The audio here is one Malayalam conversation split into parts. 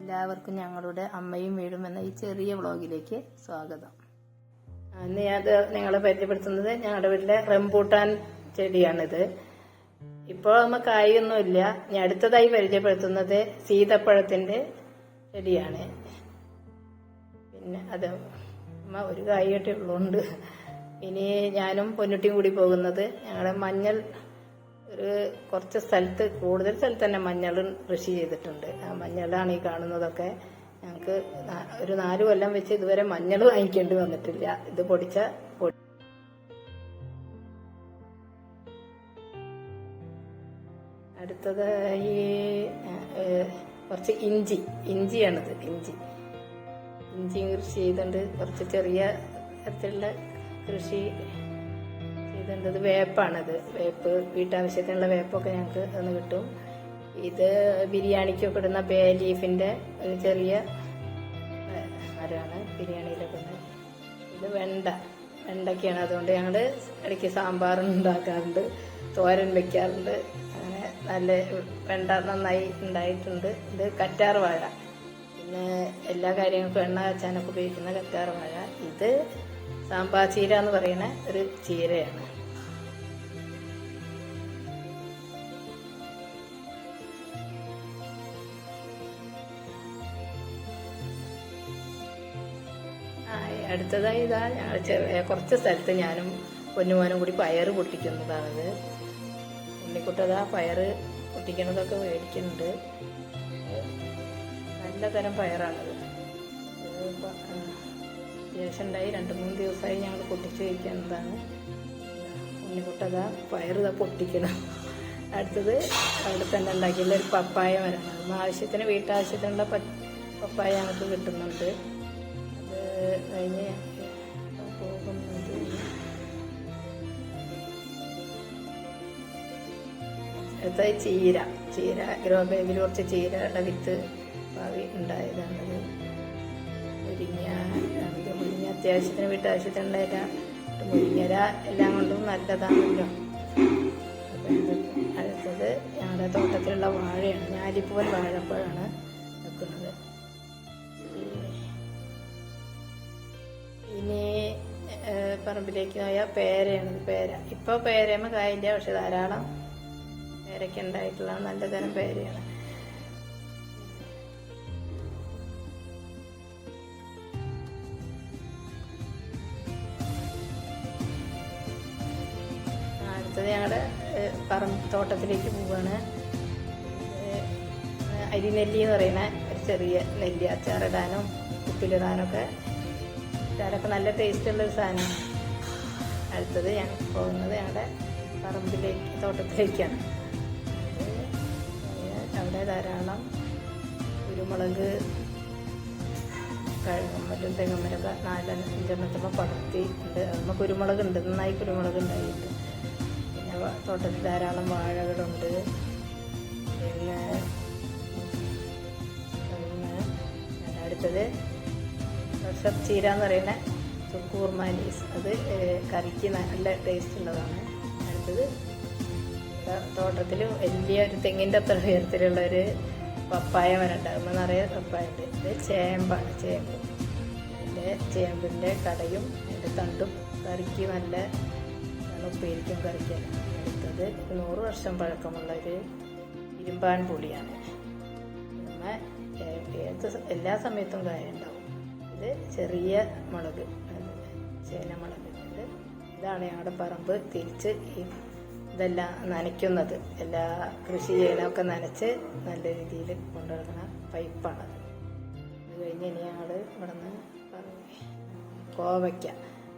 എല്ലാവർക്കും ഞങ്ങളുടെ അമ്മയും വീടും എന്ന ഈ ചെറിയ വ്ളോഗിലേക്ക് സ്വാഗതം. ഇന്ന് ഞാൻ നിങ്ങളെ പരിചയപ്പെടുത്തുന്നത് ഞങ്ങളുടെ വീട്ടിലെ റംബൂട്ടാൻ ചെടിയാണിത്. ഇപ്പോൾ നമുക്ക് കായൊന്നുമില്ല. ഞാൻ അടുത്തതായി പരിചയപ്പെടുത്തുന്നത് സീതപ്പഴത്തിന്റെ ചെടിയാണ്. പിന്നെ അത് അമ്മ ഒരു കായൊക്കെ ഉള്ളതുകൊണ്ട് ഇനി ഞാനും പൊന്നുട്ടിയും കൂടി പോകുന്നത് ഞങ്ങളുടെ മഞ്ഞൾ കുറച്ച് സ്ഥലത്ത്, കൂടുതൽ സ്ഥലത്ത് തന്നെ മഞ്ഞൾ കൃഷി ചെയ്തിട്ടുണ്ട്. ആ മഞ്ഞളാണ് ഈ കാണുന്നതൊക്കെ. ഞങ്ങൾക്ക് ഒരു 4 കൊല്ലം വെച്ച് ഇതുവരെ മഞ്ഞൾ വാങ്ങിക്കേണ്ടി വന്നിട്ടില്ല. ഇത് പൊടിച്ച പൊടി. അടുത്തത് ഈ കുറച്ച് ഇഞ്ചിയാണിത്. ഇഞ്ചി കൃഷി ചെയ്തുകൊണ്ട് കുറച്ച് ചെറിയ തരത്തിലുള്ള കൃഷി ചെയ്തിട്ടുണ്ട്. വേപ്പാണിത്. വേപ്പ് വീട്ടാവശ്യത്തിനുള്ള വേപ്പൊക്കെ ഞങ്ങൾക്ക് ഒന്ന് കിട്ടും. ഇത് ബിരിയാണിക്കൊക്കെ ഇടുന്ന ബേ ലീഫിന്റെ ഒരു ചെറിയ മരമാണ് ബിരിയാണിയിലൊക്കെ ഉണ്ട്. ഇത് വെണ്ടയ്ക്കാണ്. അതുകൊണ്ട് ഞങ്ങൾ ഇടയ്ക്ക് സാമ്പാർ ഉണ്ടാക്കാറുണ്ട്, തോരൻ വെക്കാറുണ്ട്. അങ്ങനെ നല്ല വെണ്ട നന്നായി ഉണ്ടായിട്ടുണ്ട്. ഇത് കറ്റാർ വാഴ, പിന്നെ എല്ലാ കാര്യങ്ങൾക്കും എണ്ണ കാച്ചാനൊക്കെ ഉപയോഗിക്കുന്ന കറ്റാർ വാഴ. ഇത് സാമ്പാർ ചീര എന്ന് പറയുന്ന ഒരു ചീരയാണ്. അടുത്തതായി ഇതാ ഞങ്ങൾ കുറച്ച് സ്ഥലത്ത് ഞാനും പൊന്നുമോനും കൂടി പയറ് പൊട്ടിക്കുന്നതാണിത്. ഉണ്ണിക്കുട്ടതാ പയറ് പൊട്ടിക്കുന്നതൊക്കെ മേടിക്കുന്നുണ്ട്. നല്ല തരം പയറാണിത്. അത്യാവശ്യം ഉണ്ടായി 2-3 ദിവസമായി ഞങ്ങൾ പൊട്ടിച്ച് കഴിക്കുന്നതാണ്. ഉണ്ണിക്കുട്ടതാ പയറ് പൊട്ടിക്കണം. അടുത്തത് അവിടെ തന്നെ ഉണ്ടാക്കിയുള്ള ഒരു പപ്പായ മരമാണ്. വീട്ടാവശ്യത്തിനുള്ള പപ്പായ ഞങ്ങൾക്ക് കിട്ടുന്നുണ്ട്. അത് കഴിഞ്ഞ് പോകുന്നത് അടുത്തത് ചീര ഗ്രോ ബാഗിൽ കുറച്ച് ചീരയുടെ വിത്ത് ഭാവി ഉണ്ടായതാണത്. മുരിങ്ങ അത്യാവശ്യത്തിന് വീട്ടാവശ്യത്തിനുണ്ടായില്ല. മുരിങ്ങര എല്ലാം കൊണ്ടും നല്ലതാണല്ലോ. അടുത്തത് ഞങ്ങളുടെ തോട്ടത്തിലുള്ള വാഴയാണ്. ഞാലിപ്പൂവൻ വാഴപ്പഴമാണ് വെക്കുന്നത്. ഇനി പറമ്പിലേക്ക് പോയാൽ പേരയാണ്. ഇപ്പോൾ പേരയമ്മ കായില്ല, പക്ഷെ ധാരാളം പേരയ്ക്ക് ഉണ്ടായിട്ടുള്ള നല്ല തരം പേരയാണ്. അടുത്തത് ഞങ്ങളുടെ തോട്ടത്തിലേക്ക് പോവുകയാണ്. അരിനെല്ലി എന്ന് പറയുന്ന ഒരു ചെറിയ നെല്ലി, അച്ചാറിടാനും ഉപ്പിലിടാനൊക്കെ നല്ല ടേസ്റ്റുള്ളൊരു സാധനമാണ്. അടുത്തത് ഞങ്ങൾ പോകുന്നത് ഞങ്ങളുടെ തോട്ടത്തിലേക്കാണ്. അവിടെ ധാരാളം കുരുമുളക്, കഴുകുമ്പലും തെങ്ങുമ്പലൊക്കെ 4-5 പടർത്തി ഉണ്ട്. അതുമ്പോൾ കുരുമുളക് ഉണ്ട്, നന്നായി കുരുമുളക് ഉണ്ടായിട്ട്. പിന്നെ തോട്ടത്തിൽ ധാരാളം വാഴകളുണ്ട്. പിന്നെ അടുത്തത് ചീര എന്ന് പറയുന്ന കൂർമാലീസ്, അത് കറിക്ക് നല്ല ടേസ്റ്റ് ഉള്ളതാണ്. അടുത്തത് തോട്ടത്തിൽ വലിയ ഒരു തെങ്ങിൻ്റെ അത്ര ഉയരത്തിലുള്ള ഒരു പപ്പായ മരം ഉണ്ടാകുമ്പോൾ നിറയെ പപ്പായ ഉണ്ട്. ഇത് ചേമ്പാണ്. ചേമ്പിൻ്റെ കടയും അതിൻ്റെ തണ്ടും കറിക്ക് നല്ല ഉപ്പേരിക്കും കറിക്കാൻ. അടുത്തത് 100 വർഷം പഴക്കമുള്ള ഒരു ഇരുമ്പാൻ പുളിയാണ്. എല്ലാ സമയത്തും കായ ഉണ്ടാവും. ഇത് ചെറിയ മുളക്, ചേനമുളക്. ഇതാണ് ഞങ്ങളുടെ പറമ്പ്. തിരിച്ച് ഇതെല്ലാം നനയ്ക്കുന്നത്, എല്ലാ കൃഷി ചെയ്യണമൊക്കെ നനച്ച് നല്ല രീതിയിൽ കൊണ്ടുനടക്കുന്ന പൈപ്പാണത്. അത് കഴിഞ്ഞ് ഇനി ഞങ്ങൾ ഇവിടെ നിന്ന്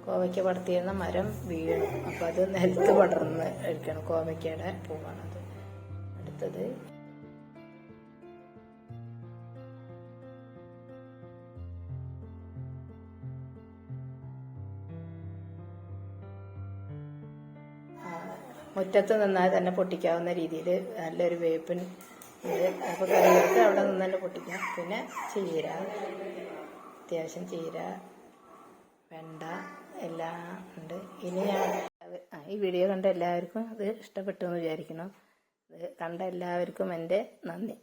കോവയ്ക്ക പടർത്തിയിരുന്ന മരം വീണു. അപ്പോൾ അത് നിലത്ത് പടർന്ന് എടുക്കണം. കോവയ്ക്കയുടെ പൂവാണത്. അടുത്തത് മുറ്റത്ത് നിന്നാൽ തന്നെ പൊട്ടിക്കാവുന്ന രീതിയിൽ നല്ലൊരു വേപ്പിൻ ഇത്. അപ്പോൾ കറികൾക്ക് അവിടെ നിന്ന് തന്നെ പൊട്ടിക്കാം. പിന്നെ ചീര, അത്യാവശ്യം ചീര, വെണ്ട എല്ലാം ഉണ്ട്. ഇനി ഈ വീഡിയോ കണ്ട എല്ലാവർക്കും അത് ഇഷ്ടപ്പെട്ടു എന്ന് വിചാരിക്കണം. ഇത് കണ്ട എല്ലാവർക്കും എൻ്റെ നന്ദി.